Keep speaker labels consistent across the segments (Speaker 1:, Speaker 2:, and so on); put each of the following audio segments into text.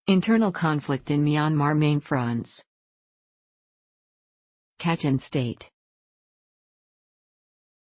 Speaker 1: Internal conflict in Myanmar. Main fronts. Kachin State.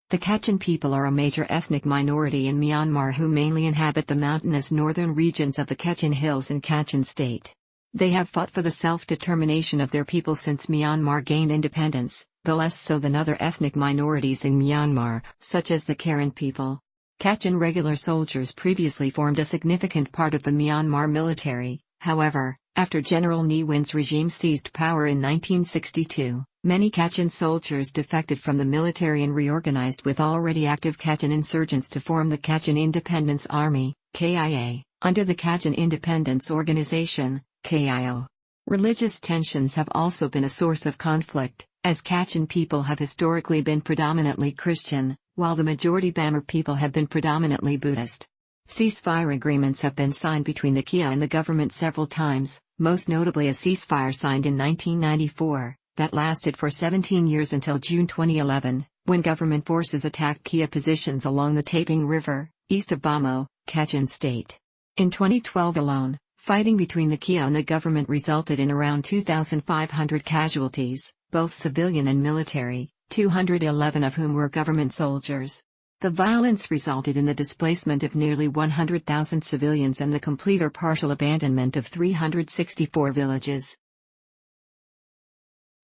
Speaker 1: The Kachin people are a major ethnic minority in Myanmar who mainly inhabit the mountainous northern regions of the Kachin Hills in Kachin State. They have fought for the self-determination of their people since Myanmar gained independence, though less so than other ethnic minorities in Myanmar, such as the Kayin people. Kachin regular soldiers previously formed a significant part of the Myanmar military. However, after General Ne Win's regime seized power in 1962, many Kachin soldiers defected from the military and reorganized with already active Kachin insurgents to form the Kachin Independence Army, Kayah, under the Kachin Independence Organization, Kayah. Religious tensions have also been a source of conflict, as Kachin people have historically been predominantly Christian, while the majority Bamar people have been predominantly Buddhist. Ceasefire agreements have been signed between the Kayah and the government several times, most notably a ceasefire signed in 1994, that lasted for 17 years until June 2011, when government forces attacked Kayah positions along the Taping River, east of Bamo, Kachin State. In 2012 alone, fighting between the Kayah and the government resulted in around 2,500 casualties, both civilian and military, 211 of whom were government soldiers. The violence resulted in the displacement of nearly 100,000 civilians and the complete or partial abandonment of 364 villages.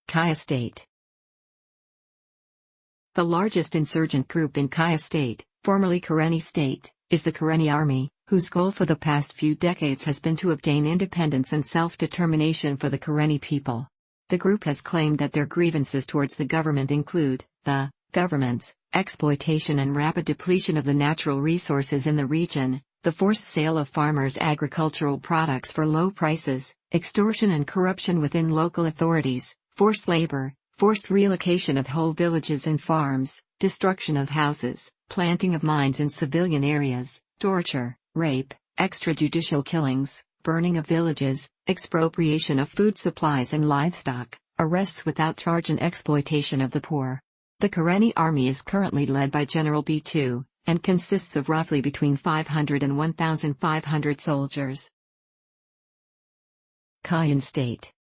Speaker 1: Kayah State. The largest insurgent group in Kayah State, formerly Karenni State, is the Karenni Army, whose goal for the past few decades has been to obtain independence and self-determination for the Karenni people. The group has claimed that their grievances towards the government include the government's exploitation and rapid depletion of the natural resources in the region, the forced sale of farmers' agricultural products for low prices, extortion and corruption within local authorities, forced labor, forced relocation of whole villages and farms, destruction of houses, planting of mines in civilian areas, torture, rape, extrajudicial killings, burning of villages, expropriation of food supplies and livestock, arrests without charge and exploitation of the poor. The Karenni Army is currently led by General B2, and consists of roughly between 500 and 1,500 soldiers. Kayin State.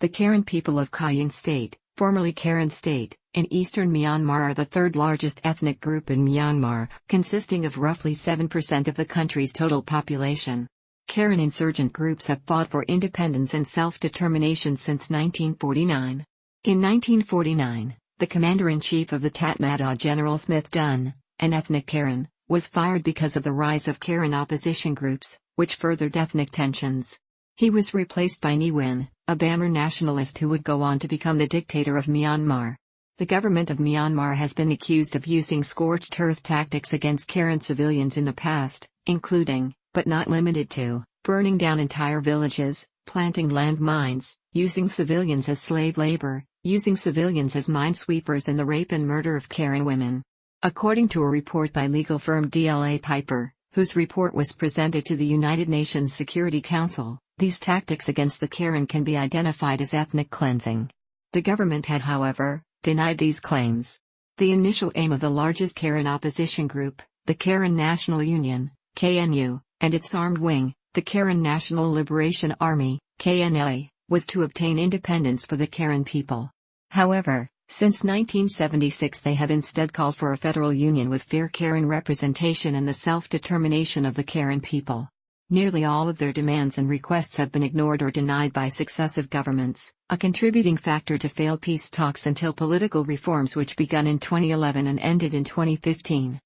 Speaker 1: The Kayin people of Kayin State, formerly Karen State, in eastern Myanmar are the third largest ethnic group in Myanmar, consisting of roughly 7% of the country's total population. Karen insurgent groups have fought for independence and self-determination since 1949. In 1949, the commander-in-chief of the Tatmadaw General Smith Dunn, an ethnic Karen, was fired because of the rise of Karen opposition groups, which furthered ethnic tensions. He was replaced by Ne Win, a Bamar nationalist who would go on to become the dictator of Myanmar. The government of Myanmar has been accused of using scorched earth tactics against Karen civilians in the past, including, but not limited to, burning down entire villages, planting land mines, using civilians as slave labor, using civilians as minesweepers, and the rape and murder of Karen women. According to a report by legal firm DLA Piper, whose report was presented to the United Nations Security Council, these tactics against the Karen can be identified as ethnic cleansing. The government had, however, denied these claims. The initial aim of the largest Karen opposition group, the Karen National Union, KNU, and its armed wing, the Karen National Liberation Army, KNLA, was to obtain independence for the Karen people. However, since 1976 they have instead called for a federal union with fair Karen representation and the self-determination of the Karen people. Nearly all of their demands and requests have been ignored or denied by successive governments, a contributing factor to failed peace talks until political reforms which begun in 2011 and ended in 2015.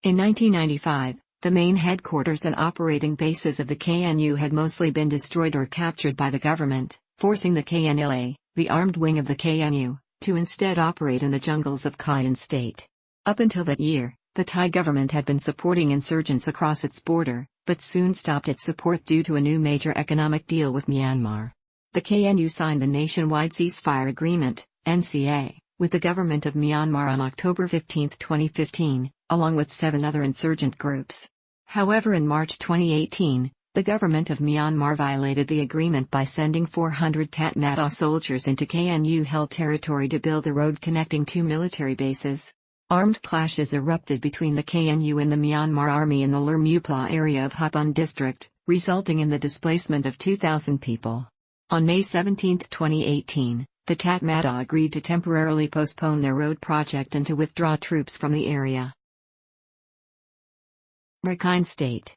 Speaker 1: In 1995, the main headquarters and operating bases of the KNU had mostly been destroyed or captured by the government, forcing the KNLA, the armed wing of the KNU, to instead operate in the jungles of Kayin State. Up until that year, the Thai government had been supporting insurgents across its border, but soon stopped its support due to a new major economic deal with Myanmar. The KNU signed the Nationwide Ceasefire Agreement, NCA, with the government of Myanmar on October 15, 2015, along with 7 other insurgent groups. However, in March 2018, the government of Myanmar violated the agreement by sending 400 Tatmadaw soldiers into KNU-held territory to build a road connecting 2 military bases. Armed clashes erupted between the KNU and the Myanmar army in the Lermupla area of Hapun district, resulting in the displacement of 2,000 people. On May 17, 2018, the Tatmadaw agreed to temporarily postpone their road project and to withdraw troops from the area. Rakhine State.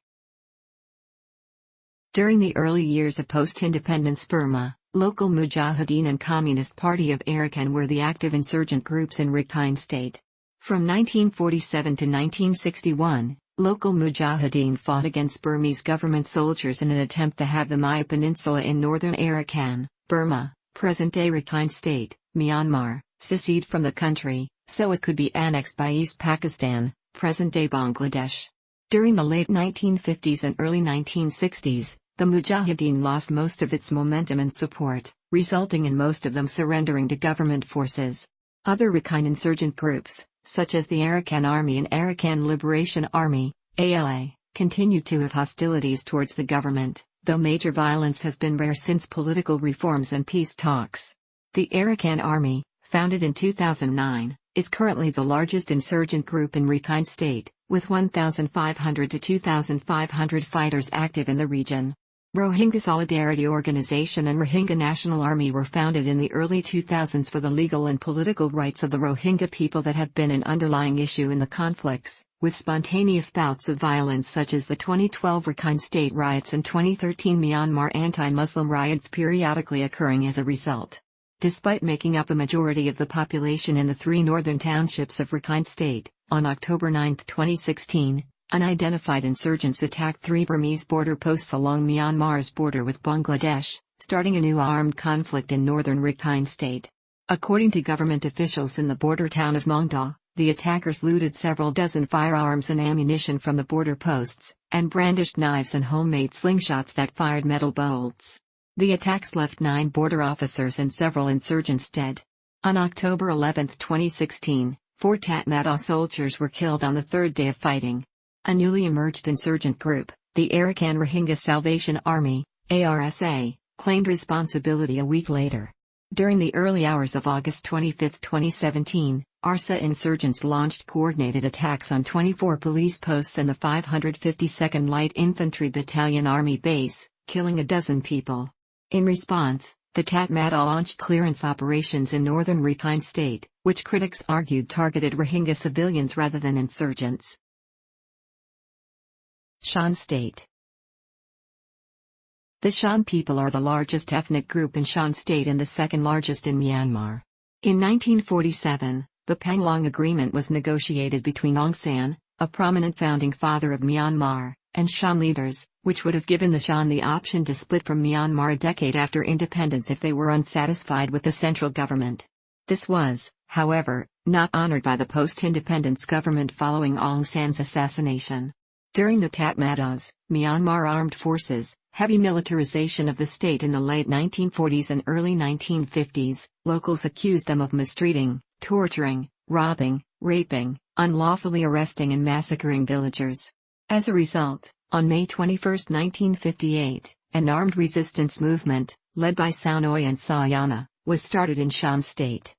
Speaker 1: During the early years of post-independence Burma, local Mujahideen and Communist Party of Arakan were the active insurgent groups in Rakhine State. From 1947 to 1961, local Mujahideen fought against Burmese government soldiers in an attempt to have the Maya Peninsula in northern Arakan, Burma, present-day Rakhine State, Myanmar, secede from the country, so it could be annexed by East Pakistan, present-day Bangladesh. During the late 1950s and early 1960s, the Mujahideen lost most of its momentum and support, resulting in most of them surrendering to government forces. Other Rakhine insurgent groups, such as the Arakan Army and Arakan Liberation Army, ALA, continued to have hostilities towards the government, though major violence has been rare since political reforms and peace talks. The Arakan Army, founded in 2009, is currently the largest insurgent group in Rakhine State, with 1,500 to 2,500 fighters active in the region. Rohingya Solidarity Organization and Rohingya National Army were founded in the early 2000s for the legal and political rights of the Rohingya people that have been an underlying issue in the conflicts, with spontaneous bouts of violence such as the 2012 Rakhine State riots and 2013 Myanmar anti-Muslim riots periodically occurring as a result. Despite making up a majority of the population in the three northern townships of Rakhine State, on October 9, 2016, unidentified insurgents attacked three Burmese border posts along Myanmar's border with Bangladesh, starting a new armed conflict in northern Rakhine State. According to government officials in the border town of Mongda, the attackers looted several dozen firearms and ammunition from the border posts, and brandished knives and homemade slingshots that fired metal bolts. The attacks left 9 border officers and several insurgents dead. On October 11, 2016, 4 Tatmadaw soldiers were killed on the third day of fighting. A newly emerged insurgent group, the Arakan Rohingya Salvation Army, ARSA, claimed responsibility a week later. During the early hours of August 25, 2017, ARSA insurgents launched coordinated attacks on 24 police posts and the 552nd Light Infantry Battalion Army base, killing a dozen people. In response, the Tatmadaw launched clearance operations in northern Rakhine State, which critics argued targeted Rohingya civilians rather than insurgents. Shan State. The Shan people are the largest ethnic group in Shan State and the second largest in Myanmar. In 1947, the Panglong Agreement was negotiated between Aung San, a prominent founding father of Myanmar, and Shan leaders, which would have given the Shan the option to split from Myanmar a decade after independence if they were unsatisfied with the central government. This was, however, not honored by the post-independence government following Aung San's assassination. During the Tatmadaw's Myanmar Armed Forces heavy militarization of the state in the late 1940s and early 1950s, locals accused them of mistreating, torturing, robbing, raping, unlawfully arresting and massacring villagers. As a result, on May 21, 1958, an armed resistance movement, led by Saunoy and Sayana, was started in Shan State.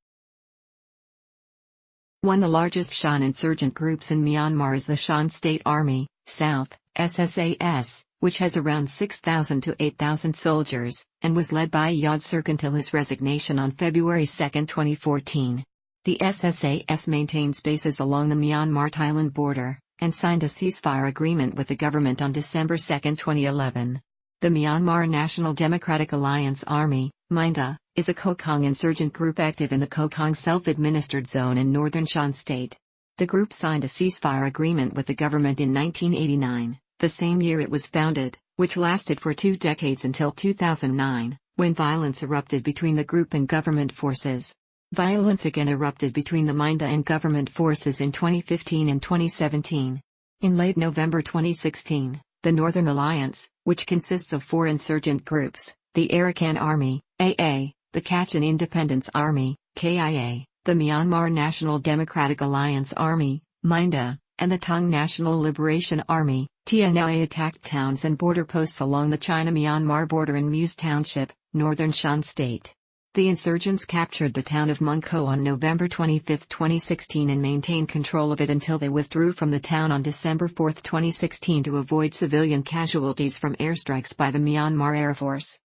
Speaker 1: One of the largest Shan insurgent groups in Myanmar is the Shan State Army, South, SSAS, which has around 6,000 to 8,000 soldiers, and was led by Yodsurk until his resignation on February 2, 2014. The SSAS maintains bases along the Myanmar-Thailand border, and signed a ceasefire agreement with the government on December 2, 2011. The Myanmar National Democratic Alliance Army, MINDA, is a Kokang insurgent group active in the Kokang self-administered zone in northern Shan State. The group signed a ceasefire agreement with the government in 1989, the same year it was founded, which lasted for 2 decades until 2009, when violence erupted between the group and government forces. Violence again erupted between the MINDA and government forces in 2015 and 2017. In late November 2016, the Northern Alliance, which consists of 4 insurgent groups, the Arakan Army, AA, the Kachin Independence Army, KIA, the Myanmar National Democratic Alliance Army, MINDA, and the Tong National Liberation Army, TNLA attacked towns and border posts along the China-Myanmar border in Muse Township, northern Shan State. The insurgents captured the town of Munko on November 25, 2016 and maintained control of it until they withdrew from the town on December 4, 2016 to avoid civilian casualties from airstrikes by the Myanmar Air Force.